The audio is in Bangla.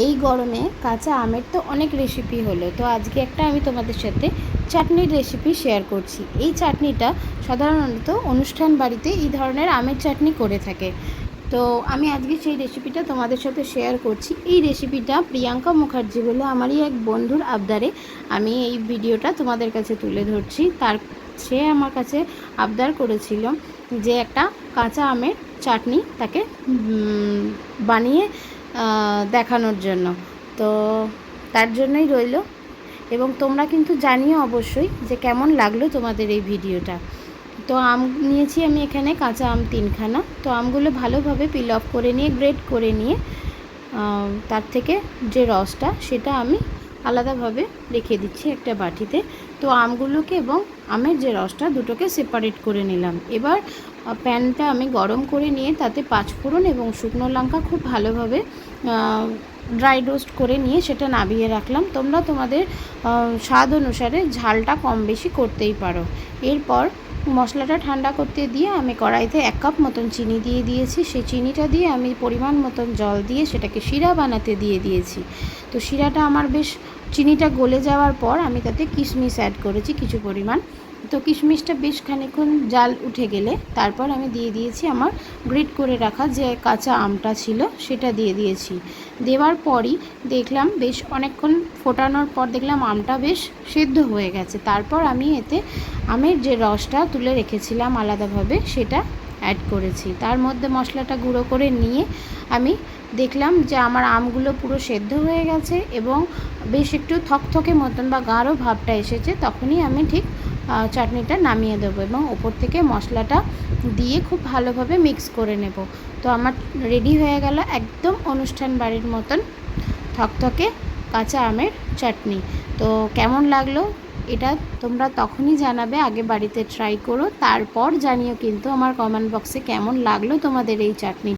এই গরমে কাঁচা আমের তো অনেক রেসিপি হলো, তো আজকে একটা আমি তোমাদের সাথে চাটনির রেসিপি শেয়ার করছি। এই চাটনিটা সাধারণত অনুষ্ঠান বাড়িতে এই ধরনের আমের চাটনি করে থাকে। তো আমি আজকে সেই রেসিপিটা তোমাদের সাথে শেয়ার করছি। এই রেসিপিটা প্রিয়াঙ্কা মুখার্জি বলে আমারই এক বন্ধুর আবদারে আমি এই ভিডিওটা তোমাদের কাছে তুলে ধরছি। সে আমার কাছে আবদার করেছিল যে একটা কাঁচা আমের চাটনি তাকে বানিয়ে দেখানোর জন্য। তো তার জন্যই রইল, এবং তোমরা কিন্তু জানিও অবশ্যই যে কেমন লাগলো তোমাদের এই ভিডিওটা। তো আম নিয়েছি আমি এখানে কাঁচা আম 3খানা। তো আমগুলো ভালোভাবে পিল অফ করে নিয়ে গ্রেট করে নিয়ে তার থেকে যে রসটা সেটা আমি আলাদাভাবে রেখে দিচ্ছি একটা বাটিতে। তো আমগুলোকে এবং আমের যে রসটা দুটোকে সেপারেট করে নিলাম। এবার প্যানটা আমি গরম করে নিয়ে তাতে 5 ফোড়ন এবং শুকনো লঙ্কা খুব ভালোভাবে ড্রাই রোস্ট করে নিয়ে সেটা নামিয়ে রাখলাম। তোমরা তোমাদের স্বাদ অনুসারে ঝালটা কম বেশি করতেই পারো। এরপর মশলাটা ঠান্ডা করতে দিয়ে আমি কড়াইতে 1 কাপ মতন চিনি দিয়ে দিয়েছি। সেই চিনিটা দিয়ে আমি পরিমাণ মতন জল দিয়ে সেটাকে শিরা বানাতে দিয়ে দিয়েছি। তো শিরাটা আমার বেশ চিনিটা গলে যাওয়ার পর আমি তাতে কিশমিশ অ্যাড করেছি কিছু পরিমাণ। তো কিশমিশটা বেশ খানিকক্ষণ জাল উঠে গেলে তারপর আমি দিয়ে দিয়েছি আমার গ্রেট করে রাখা যে কাঁচা আমটা ছিল সেটা দিয়ে দিয়েছি। দেওয়ার পরই দেখলাম বেশ অনেকক্ষণ ফোটানোর পর দেখলাম আমটা বেশ সেদ্ধ হয়ে গেছে। তারপর আমি এতে আমের যে রসটা তুলে রেখেছিলাম আলাদাভাবে সেটা অ্যাড করেছি। তার মধ্যে মশলাটা গুঁড়ো করে নিয়ে আমি দেখলাম যে আমার আমগুলো পুরো সেদ্ধ হয়ে গেছে এবং বেশ একটু থকথকে মতন বা গাঢ় ভাবটা এসেছে। তখনই আমি ঠিক চাটনিটা নামিয়ে দেবো এবং ওপর থেকে মশলাটা দিয়ে খুব ভালোভাবে মিক্স করে নেব। তো আমার রেডি হয়ে গেল একদম অনুষ্ঠান বাড়ির মতন থকথকে কাঁচা আমের চাটনি। তো কেমন লাগলো এটা তোমরা তখনই জানাবে, আগে বাড়িতে ট্রাই করো, তারপর জানিও কিন্তু আমার কমেন্ট বক্সে কেমন লাগলো তোমাদের এই চাটনি।